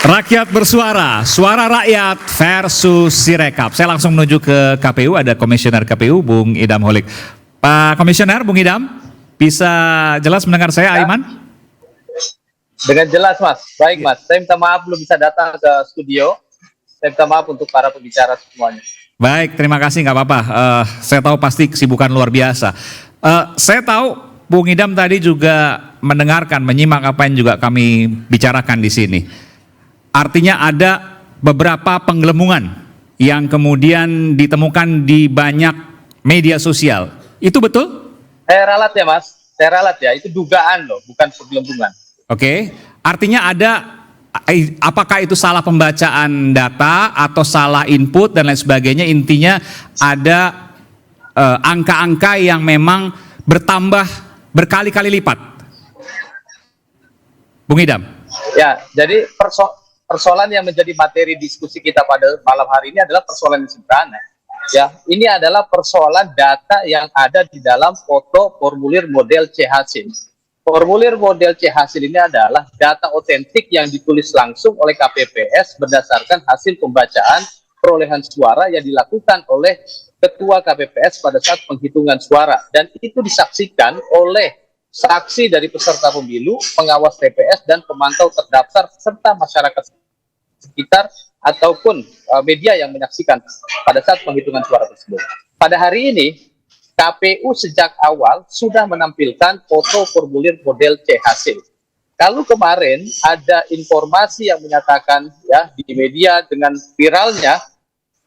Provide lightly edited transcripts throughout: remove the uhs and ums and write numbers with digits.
Rakyat bersuara, suara rakyat versus Sirekap. Saya langsung menuju ke KPU, ada Komisioner KPU, Bung Idam Holik. Pak Komisioner, Bung Idam, bisa jelas mendengar saya, Aiman? Dengan jelas, Mas. Baik, Mas. Saya minta maaf belum bisa datang ke studio. Saya minta maaf untuk para pembicara semuanya. Baik, terima kasih, nggak apa-apa. Saya tahu pasti kesibukan luar biasa. Saya tahu Bung Idam tadi juga mendengarkan, menyimak apa yang juga kami bicarakan di sini. Artinya ada beberapa penggelembungan yang kemudian ditemukan di banyak media sosial. Itu betul? Saya ralat ya, Mas. Saya ralat ya. Itu dugaan loh, bukan penggelembungan. Oke. Artinya ada, apakah itu salah pembacaan data atau salah input dan lain sebagainya. Intinya ada angka-angka yang memang bertambah berkali-kali lipat. Bung Idam. Ya, jadi persoalan yang menjadi materi diskusi kita pada malam hari ini adalah persoalan yang sederhana. Ya, ini adalah persoalan data yang ada di dalam foto formulir model C hasil. Formulir model C hasil ini adalah data otentik yang ditulis langsung oleh KPPS berdasarkan hasil pembacaan perolehan suara yang dilakukan oleh Ketua KPPS pada saat penghitungan suara, dan itu disaksikan oleh saksi dari peserta pemilu, pengawas TPS, dan pemantau terdaftar serta masyarakat sekitar ataupun media yang menyaksikan pada saat penghitungan suara tersebut. Pada hari ini, KPU sejak awal sudah menampilkan foto formulir model C hasil. Kalau kemarin ada informasi yang menyatakan ya di media dengan viralnya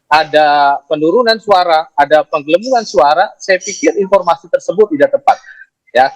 ada penurunan suara, ada penggelembungan suara, saya pikir informasi tersebut tidak tepat. Ya,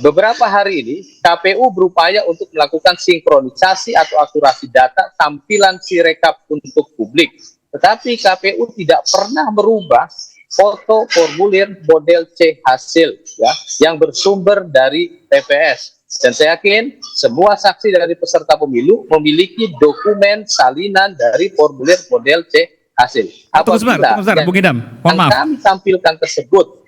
beberapa hari ini KPU berupaya untuk melakukan sinkronisasi atau akurasi data tampilan Sirekap untuk publik. Tetapi KPU tidak pernah merubah foto formulir model C hasil ya yang bersumber dari TPS. Dan saya yakin semua saksi dari peserta pemilu memiliki dokumen salinan dari formulir model C hasil. Tunggu sebentar, Bung Idam, mohon maaf. Kami tampilkan tersebut.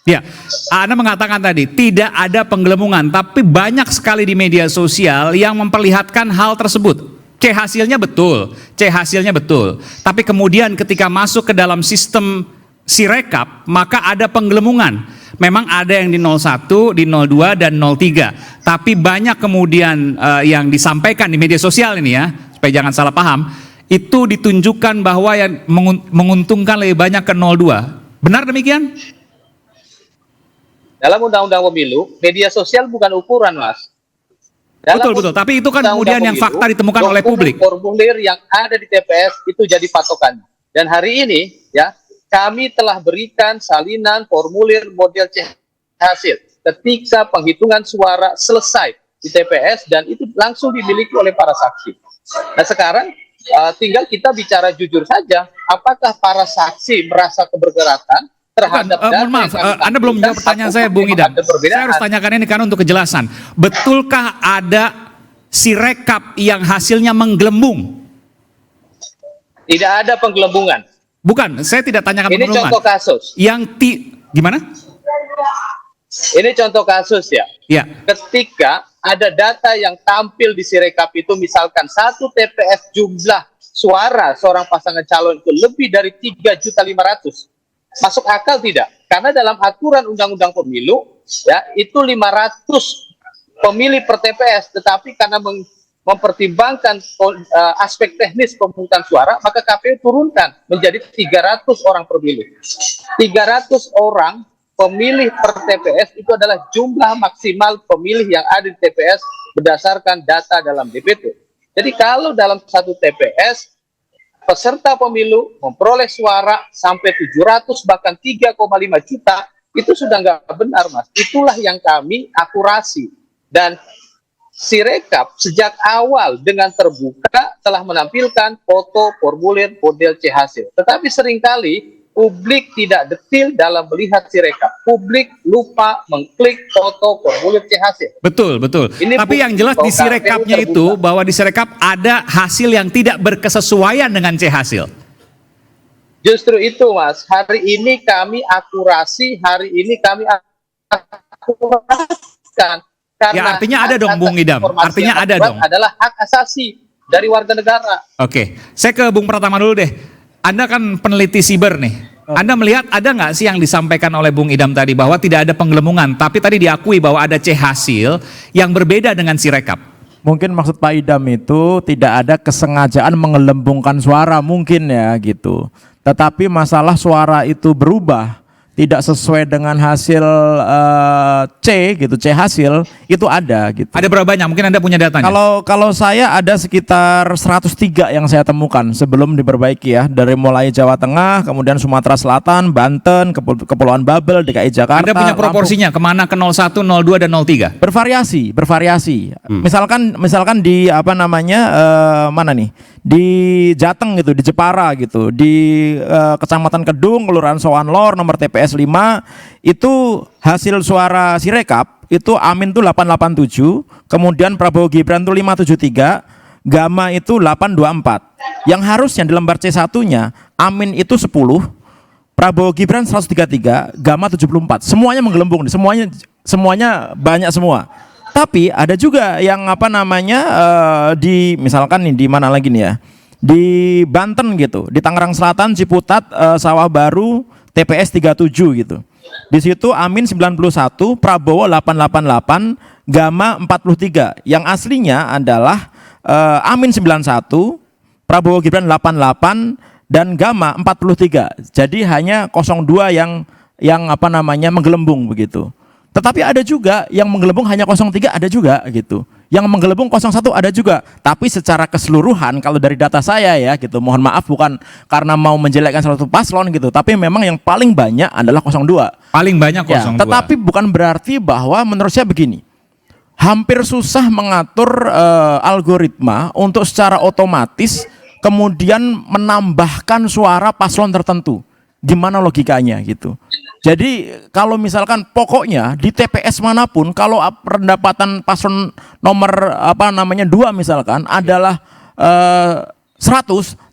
Ya, Anda mengatakan tadi tidak ada penggelembungan, tapi banyak sekali di media sosial yang memperlihatkan hal tersebut. C hasilnya betul, C hasilnya betul. Tapi kemudian ketika masuk ke dalam sistem Sirekap, maka ada penggelembungan. Memang ada yang di 01, di 02, dan 03. Tapi banyak kemudian yang disampaikan di media sosial ini ya, supaya jangan salah paham, itu ditunjukkan bahwa yang menguntungkan lebih banyak ke 02. Benar demikian? Dalam Undang-Undang Pemilu, media sosial bukan ukuran, Mas. Betul. Tapi itu kan kemudian yang fakta ditemukan oleh publik. Formulir yang ada di TPS itu jadi patokan. Dan hari ini, ya, kami telah berikan salinan formulir model C hasil ketika penghitungan suara selesai di TPS dan itu langsung dimiliki oleh para saksi. Nah sekarang tinggal kita bicara jujur saja, apakah para saksi merasa keberatan terhadap mohon maaf, Anda belum menjawab pertanyaan saya, Bung Idam. Saya harus tanyakan ini karena untuk kejelasan. Betulkah ada Sirekap yang hasilnya menggelembung? Tidak ada penggelembungan. Bukan, saya tidak tanyakan ini penggelembungan. Contoh kasus. Gimana? Ini contoh kasus ya. Ya. Ketika ada data yang tampil di Sirekap itu, misalkan satu TPS jumlah suara seorang pasangan calon itu lebih dari 3.500.000. Masuk akal tidak? Karena dalam aturan Undang-Undang Pemilu ya itu 500 pemilih per TPS, tetapi karena mempertimbangkan aspek teknis pemungutan suara, maka KPU turunkan menjadi 300 orang pemilih. 300 orang pemilih per TPS itu adalah jumlah maksimal pemilih yang ada di TPS berdasarkan data dalam DPT. Jadi kalau dalam satu TPS peserta pemilu memperoleh suara sampai 700 bahkan 3,5 juta, itu sudah nggak benar, Mas. Itulah yang kami akurasi. Dan Sirekap sejak awal dengan terbuka telah menampilkan foto formulir model C hasil. Tetapi seringkali publik tidak detil dalam melihat Sirekap. Publik lupa mengklik foto formulir C hasil. Betul. Tapi yang jelas di Sirekapnya itu, bahwa di Sirekap ada hasil yang tidak berkesesuaian dengan C hasil. Justru itu, Mas. Hari ini kami akurasi, akurasikan. Ya artinya ada dong, Bung Idam. Artinya ada dong. Adalah hak asasi dari warga negara. Oke, saya ke Bung Pratama dulu deh. Anda kan peneliti siber nih. Anda melihat ada nggak sih yang disampaikan oleh Bung Idam tadi bahwa tidak ada penggelembungan, tapi tadi diakui bahwa ada C hasil yang berbeda dengan Sirekap. Mungkin maksud Pak Idam itu tidak ada kesengajaan menggelembungkan suara mungkin ya gitu. Tetapi masalah suara itu berubah tidak sesuai dengan hasil C gitu, C hasil itu ada gitu. Ada berapa banyak? Mungkin Anda punya datanya. Kalau saya ada sekitar 103 yang saya temukan sebelum diperbaiki ya, dari mulai Jawa Tengah, kemudian Sumatera Selatan, Banten, Kepulauan Babel, DKI Jakarta. Anda punya proporsinya kemana ke 01, 02 dan 03? Bervariasi. Misalkan di apa namanya mana nih? Di Jateng gitu, di Jepara gitu, di Kecamatan Kedung, Kelurahan Sowan Lor, nomor TPS 5 itu hasil suara Sirekap itu Amin tuh 887, kemudian Prabowo Gibran tuh 573, Gama itu 824. Yang harusnya di lembar C1-nya Amin itu 10, Prabowo Gibran 133, Gama 74. Semuanya menggelembung nih, semuanya banyak semua. Tapi ada juga yang apa namanya di misalkan nih di mana lagi nih ya? Di Banten gitu, di Tangerang Selatan, Ciputat, Sawah Baru, TPS 37 gitu. Di situ Amin 91, Prabowo 888, Gama 43. Yang aslinya adalah Amin 91, Prabowo Gibran 88 dan Gama 43. Jadi hanya 02 yang apa namanya menggelembung begitu. Tetapi ada juga yang menggelembung hanya 03 ada juga gitu. Yang menggelembung 01 ada juga. Tapi secara keseluruhan kalau dari data saya ya gitu, mohon maaf bukan karena mau menjelekkan salah satu paslon gitu, tapi memang yang paling banyak adalah 02. Paling banyak 02. Ya, tetapi bukan berarti bahwa menurut saya begini. Hampir susah mengatur algoritma untuk secara otomatis kemudian menambahkan suara paslon tertentu. Gimana logikanya gitu. Jadi kalau misalkan pokoknya di TPS manapun kalau pendapatan paslon nomor apa namanya 2 misalkan adalah 100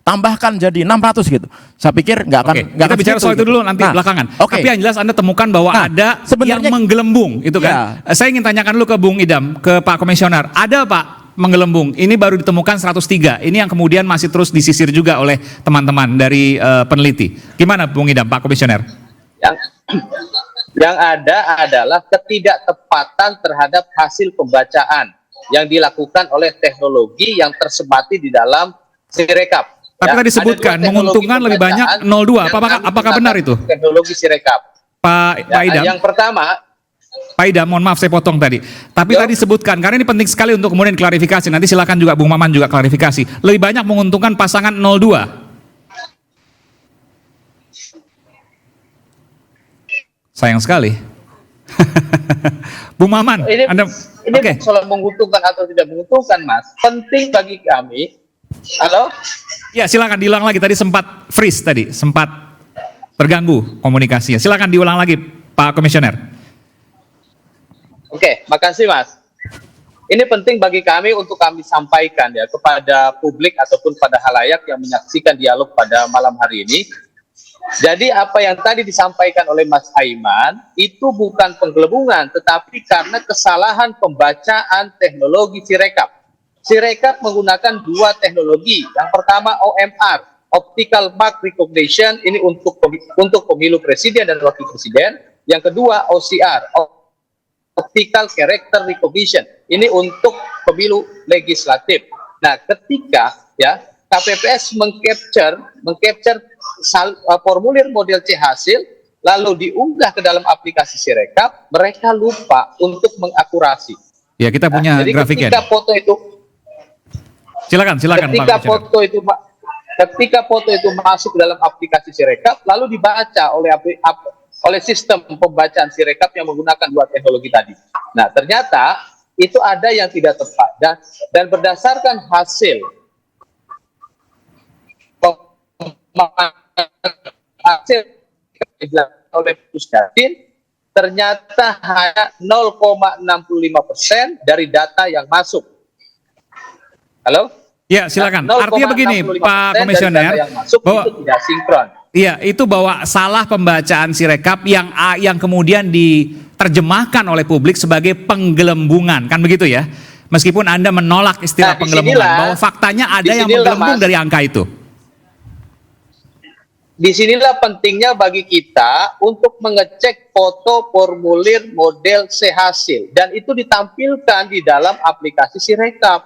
tambahkan jadi 600 gitu. Saya pikir nggak akan. Oke, kita bicara soal itu dulu nanti belakangan. Tapi yang jelas Anda temukan bahwa ada yang menggelembung itu kan. Ya. Saya ingin tanyakan dulu ke Bung Idam, ke Pak Komisioner. Ada Pak menggelembung? Ini baru ditemukan 103. Ini yang kemudian masih terus disisir juga oleh teman-teman dari peneliti. Gimana Bung Idam, Pak Komisioner? Yang ada adalah ketidaktepatan terhadap hasil pembacaan yang dilakukan oleh teknologi yang terserbati di dalam Sirekap. Tapi tadi disebutkan menguntungkan lebih banyak 02. Apakah benar itu? Teknologi Sirekap. Pak Idam. Yang pertama, Pak Idam, mohon maaf saya potong tadi. Tapi tadi disebutkan, karena ini penting sekali untuk kemudian klarifikasi. Nanti silakan juga Bung Maman juga klarifikasi. Lebih banyak menguntungkan pasangan 02. Sayang sekali. Bung Maman, ini Oke. soal menguntungkan atau tidak menguntungkan, Mas. Penting bagi kami. Halo? Ya, silakan diulang lagi. Tadi sempat freeze tadi, sempat terganggu komunikasinya. Silakan diulang lagi, Pak Komisioner. Oke, makasih Mas. Ini penting bagi kami untuk kami sampaikan ya kepada publik ataupun pada halayak yang menyaksikan dialog pada malam hari ini. Jadi apa yang tadi disampaikan oleh Mas Aiman itu bukan penggelembungan, tetapi karena kesalahan pembacaan teknologi Sirekap. Sirekap menggunakan 2 teknologi. Yang pertama OMR, Optical Mark Recognition, ini untuk pemilu presiden dan wakil presiden. Yang kedua OCR, Optical Character Recognition, ini untuk pemilu legislatif. Nah, ketika ya KPPS mengcapture formulir model C hasil lalu diunggah ke dalam aplikasi Sirekap, mereka lupa untuk mengakurasi. Ya, kita punya jadi grafiknya. Ketika foto itu silakan ketika foto itu masuk ke dalam aplikasi Sirekap lalu dibaca oleh sistem pembacaan Sirekap yang menggunakan 2 teknologi tadi. Nah, ternyata itu ada yang tidak tepat dan berdasarkan hasil oleh Pusdatin ternyata hanya 0,65% dari data yang masuk. Halo? Ya, silakan. Artinya begini, Pak Komisioner, bahwa itu tidak sinkron. Iya, itu bahwa salah pembacaan Sirekap yang kemudian diterjemahkan oleh publik sebagai penggelembungan, kan begitu ya? Meskipun Anda menolak istilah Nah, penggelembungan, bahwa faktanya ada yang menggelembung Mas, dari angka itu. disinilah pentingnya bagi kita untuk mengecek foto formulir model C-hasil, dan itu ditampilkan di dalam aplikasi Sirekap.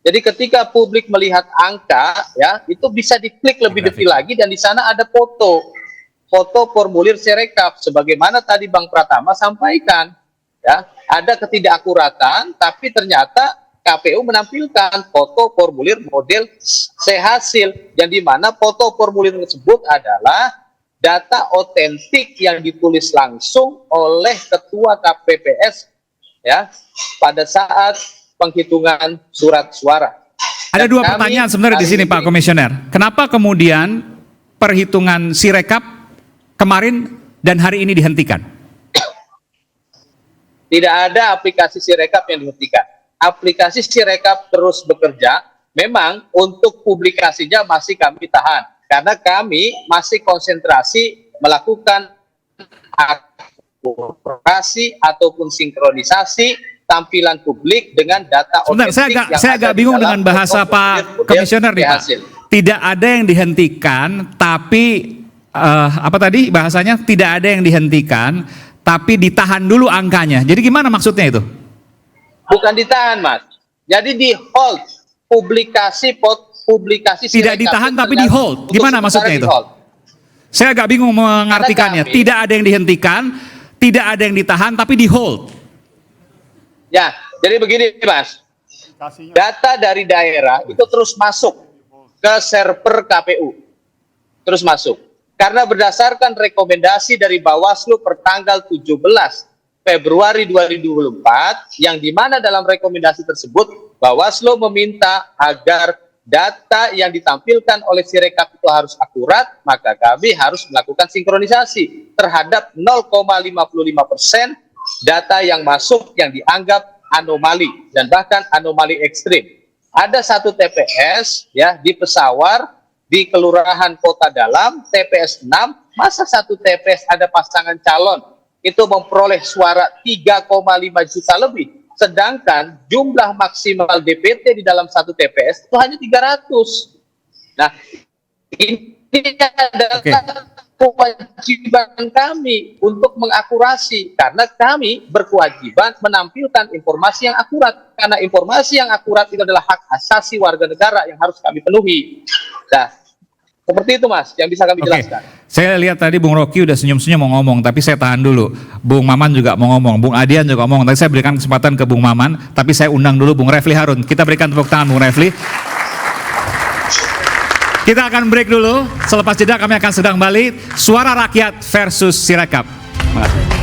Jadi ketika publik melihat angka, ya itu bisa diklik lebih detail lagi, dan di sana ada foto formulir Sirekap, sebagaimana tadi Bang Pratama sampaikan, ya ada ketidakakuratan, tapi ternyata KPU menampilkan foto formulir model C-hasil, yang dimana foto formulir tersebut adalah data otentik yang ditulis langsung oleh Ketua KPPS, ya pada saat penghitungan surat suara. Ada Dan dua kami pertanyaan sebenarnya di hari sini ini- Pak Komisioner. Kenapa kemudian perhitungan Sirekap kemarin dan hari ini dihentikan? Tidak ada aplikasi Sirekap yang dihentikan. Aplikasi Sirekap terus bekerja. Memang untuk publikasinya masih kami tahan, karena kami masih konsentrasi melakukan akurasi ataupun sinkronisasi tampilan publik dengan data Sebentar, otentik yang saya ada agak di bingung dalam dengan bahasa foto Pak formulir Komisioner nih Pak. hasil. Tidak ada yang dihentikan, tapi apa tadi bahasanya, tidak ada yang dihentikan, tapi ditahan dulu angkanya. Jadi gimana maksudnya itu? Bukan ditahan, Mas. Jadi di hold publikasi Tidak Sirekap ditahan itu tapi di hold. untuk Gimana sementara maksudnya di itu? hold. Saya agak bingung mengartikannya. Kami- Tidak ada yang dihentikan, tidak ada yang ditahan, tapi di hold. Ya, jadi begini Mas. Data dari daerah itu terus masuk ke server KPU. Terus masuk. Karena berdasarkan rekomendasi dari Bawaslu per tanggal 17 Februari 2024, yang dimana dalam rekomendasi tersebut Bawaslu meminta agar data yang ditampilkan oleh Sirekap itu harus akurat, maka kami harus melakukan sinkronisasi terhadap 0,55% data yang masuk yang dianggap anomali dan bahkan anomali ekstrim. Ada satu TPS ya di Pesawar di Kelurahan Kota Dalam, TPS 6, masa satu TPS ada pasangan calon itu memperoleh suara 3,5 juta lebih, sedangkan jumlah maksimal DPT di dalam satu TPS itu hanya 300. Nah, ini adalah kewajiban kami untuk mengakurasi, karena kami berkewajiban menampilkan informasi yang akurat, karena informasi yang akurat itu adalah hak asasi warga negara yang harus kami penuhi. Nah, seperti itu Mas yang bisa kami Oke, jelaskan. saya lihat tadi Bung Rocky udah senyum-senyum mau ngomong, tapi saya tahan dulu. Bung Maman juga mau ngomong, Bung Adian juga ngomong. Tadi saya berikan kesempatan ke Bung Maman, tapi saya undang dulu Bung Refli Harun. Kita berikan tepuk tangan Bung Refli. Kita akan break dulu. Selepas jeda kami akan sedang kembali. Suara Rakyat versus Sirekap. Terima kasih.